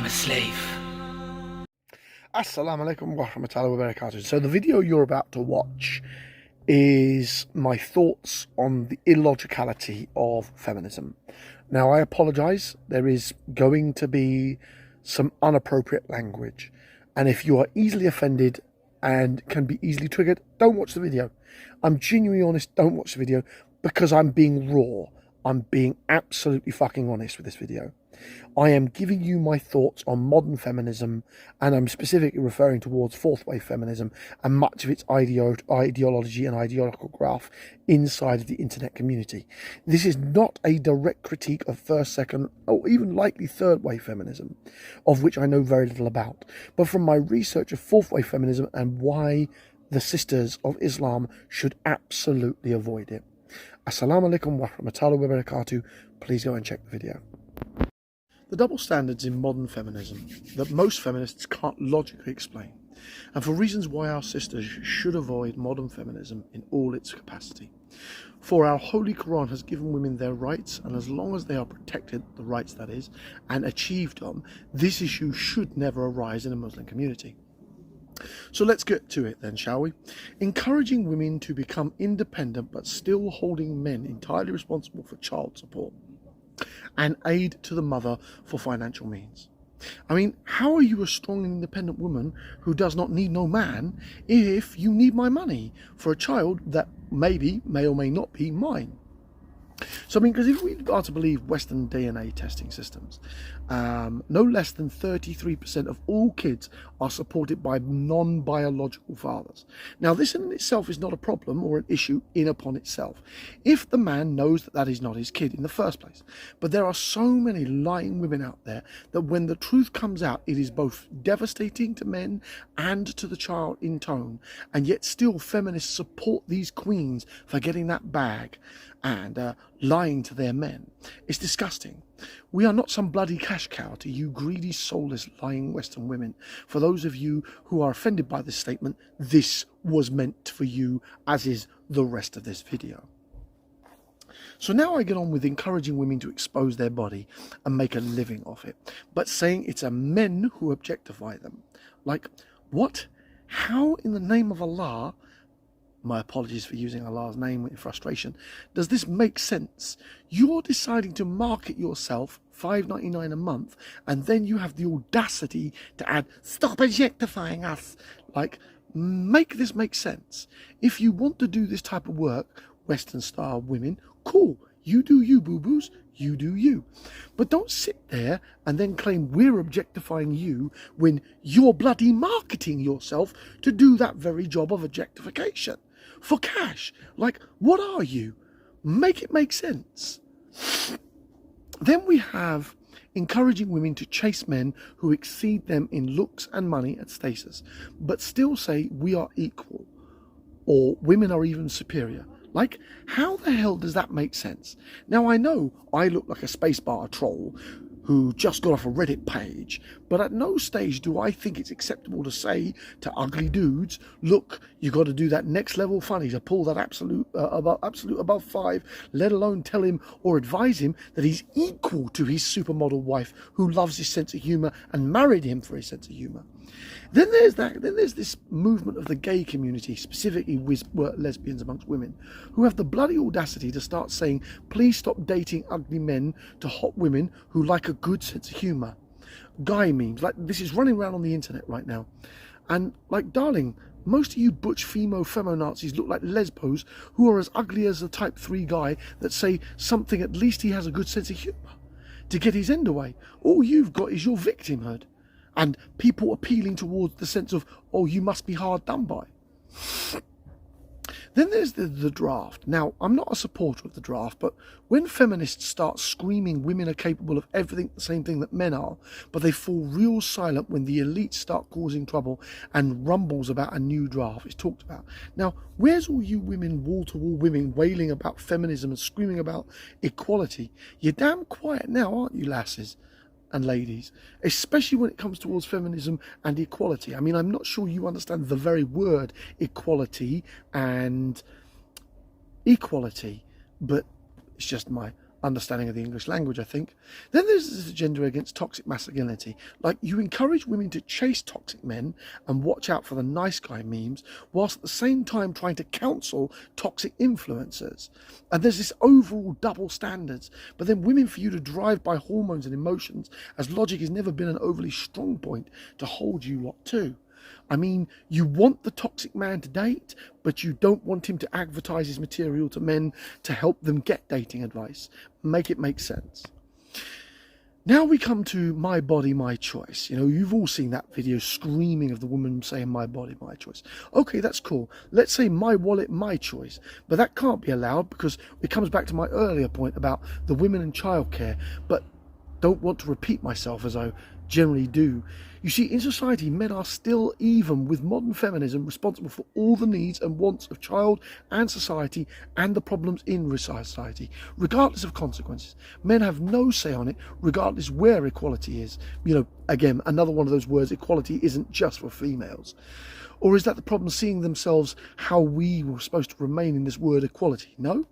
am a slave. Assalamu alaikum wa rahmatullahi wa barakatuh. So the video you're about to watch is my thoughts on the illogicality of feminism. Now, I apologize. There is going to be some inappropriate language. And if you are easily offended and can be easily triggered, don't watch the video. I'm genuinely honest, don't watch the video because I'm being raw. I'm being absolutely fucking honest with this video. I am giving you my thoughts on modern feminism, and I'm specifically referring towards fourth wave feminism and much of its ideology and ideological graph inside of the internet community. This is not a direct critique of first, second, or even likely third wave feminism, of which I know very little about, but from my research of fourth wave feminism and why the sisters of Islam should absolutely avoid it. Assalamu alaikum wa rahmatullahi wa barakatuh. Please go and check the video. The double standards in modern feminism that most feminists can't logically explain, and for reasons why our sisters should avoid modern feminism in all its capacity. For our Holy Quran has given women their rights, and as long as they are protected, the rights that is, and achieved them, this issue should never arise in a Muslim community. So let's get to it then, shall we? Encouraging women to become independent but still holding men entirely responsible for child support and aid to the mother for financial means. I mean, how are you a strong and independent woman who does not need no man if you need my money for a child that may or may not be mine? So, I mean, because if we are to believe Western DNA testing systems, no less than 33% of all kids are supported by non-biological fathers. Now, this in itself is not a problem or an issue in upon itself, if the man knows that that is not his kid in the first place. But there are so many lying women out there that when the truth comes out, it is both devastating to men and to the child in tone, and yet still feminists support these queens for getting that bag and lying to their men. It's disgusting. We are not some bloody cash cow to you greedy, soulless, lying Western women. For those of you who are offended by this statement, this was meant for you, as is the rest of this video. So now I get on with encouraging women to expose their body and make a living off it, but saying it's a men who objectify them. Like, what? How in the name of Allah, my apologies for using Allah's name in frustration, does this make sense? You're deciding to market yourself $5.99 a month, and then you have the audacity to add, stop objectifying us. Like, make this make sense. If you want to do this type of work, Western style women, cool. You do you, boo-boos. You do you. But don't sit there and then claim we're objectifying you when you're bloody marketing yourself to do that very job of objectification. For cash. Like, what are you? Make it make sense. Then we have encouraging women to chase men who exceed them in looks and money and status, but still say we are equal, or women are even superior. Like, how the hell does that make sense? Now, I know I look like a spacebar troll who just got off a Reddit page, but at no stage do I think it's acceptable to say to ugly dudes, look, you got to do that next level funny to pull that absolute above 5, let alone tell him or advise him that he's equal to his supermodel wife who loves his sense of humor and married him for his sense of humor. Then there's this movement of the gay community, specifically with lesbians amongst women, who have the bloody audacity to start saying, please stop dating ugly men to hot women who like a good sense of humor. Guy memes, like this is running around on the internet right now. And like, darling, most of you butch femo-Nazis look like lesbos who are as ugly as the type 3 guy that say something, at least he has a good sense of humor to get his end away. All you've got is your victimhood. And people appealing towards the sense of, oh, you must be hard done by. Then there's the draft. Now, I'm not a supporter of the draft, but when feminists start screaming women are capable of everything, the same thing that men are, but they fall real silent when the elites start causing trouble and rumbles about a new draft is talked about. Now, where's all you women, wall-to-wall women, wailing about feminism and screaming about equality? You're damn quiet now, aren't you, lasses and ladies, especially when it comes towards feminism and equality. I mean, I'm not sure you understand the very word equality and equality, but it's just my understanding of the English language, I think. Then there's this agenda against toxic masculinity. Like, you encourage women to chase toxic men and watch out for the nice guy memes, whilst at the same time trying to counsel toxic influencers. And there's this overall double standards. But then women for you to drive by hormones and emotions, as logic has never been an overly strong point to hold you lot to. I mean, you want the toxic man to date, but you don't want him to advertise his material to men to help them get dating advice. Make it make sense. Now we come to my body, my choice. You know, you've all seen that video screaming of the woman saying my body, my choice. Okay, that's cool. Let's say my wallet, my choice. But that can't be allowed because it comes back to my earlier point about the women and childcare. But don't want to repeat myself as I generally do. You see, in society, men are still, even with modern feminism, responsible for all the needs and wants of child and society and the problems in society, regardless of consequences. Men have no say on it, regardless where equality is. You know, again, another one of those words, equality isn't just for females. Or is that the problem, seeing themselves how we were supposed to remain in this word equality? No?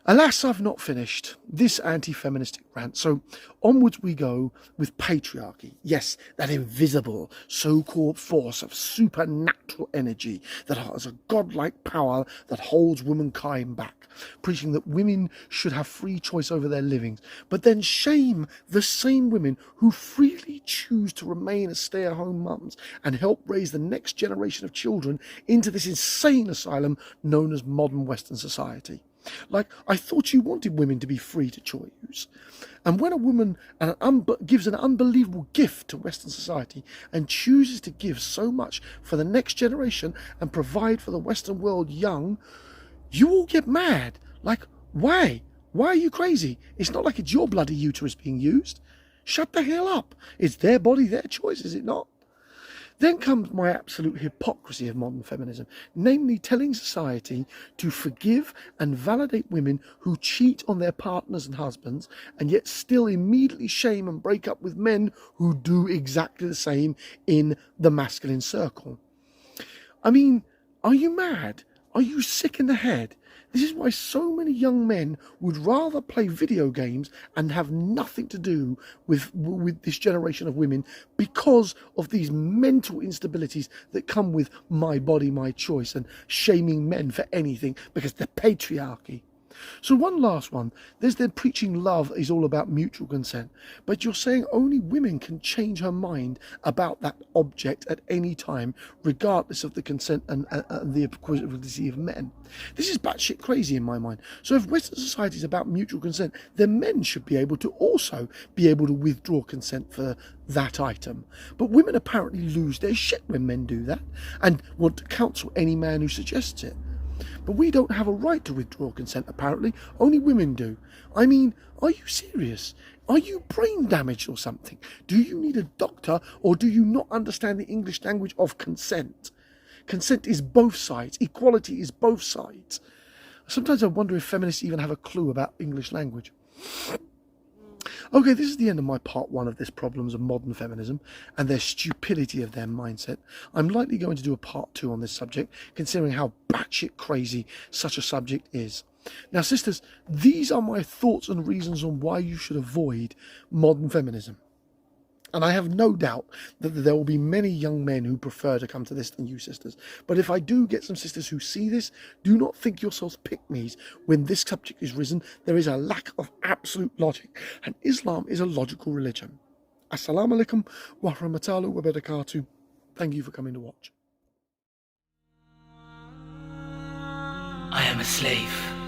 Alas, I've not finished this anti-feministic rant, so onwards we go with patriarchy. Yes, that invisible so-called force of supernatural energy that has a godlike power that holds womankind back, preaching that women should have free choice over their livings, but then shame the same women who freely choose to remain as stay-at-home mums and help raise the next generation of children into this insane asylum known as modern Western society. Like, I thought you wanted women to be free to choose. And when a woman gives an unbelievable gift to Western society and chooses to give so much for the next generation and provide for the Western world young, you all get mad. Like, why? Why are you crazy? It's not like it's your bloody uterus being used. Shut the hell up. It's their body, their choice, is it not? Then comes my absolute hypocrisy of modern feminism, namely telling society to forgive and validate women who cheat on their partners and husbands, and yet still immediately shame and break up with men who do exactly the same in the masculine circle. I mean, are you mad? Are you sick in the head? This is why so many young men would rather play video games and have nothing to do with this generation of women, because of these mental instabilities that come with my body, my choice, and shaming men for anything because the patriarchy. So one last one. There's the preaching love is all about mutual consent, but you're saying only women can change her mind about that object at any time, regardless of the consent and the equality of men. This is batshit crazy in my mind. So if Western society is about mutual consent, then men should be able to also be able to withdraw consent for that item. But women apparently lose their shit when men do that and want to counsel any man who suggests it. But we don't have a right to withdraw consent, apparently. Only women do. I mean, are you serious? Are you brain damaged or something? Do you need a doctor, or do you not understand the English language of consent? Consent is both sides. Equality is both sides. Sometimes I wonder if feminists even have a clue about English language. Okay, this is the end of my part one of this problems of modern feminism and their stupidity of their mindset. I'm likely going to do a part two on this subject, considering how batshit crazy such a subject is. Now, sisters, these are my thoughts and reasons on why you should avoid modern feminism. And I have no doubt that there will be many young men who prefer to come to this than you sisters. But if I do get some sisters who see this, do not think yourselves pick-me's when this subject is risen. There is a lack of absolute logic, and Islam is a logical religion. Assalamu alaikum wa rahmatullahi wa barakatuh. Thank you for coming to watch. I am a slave.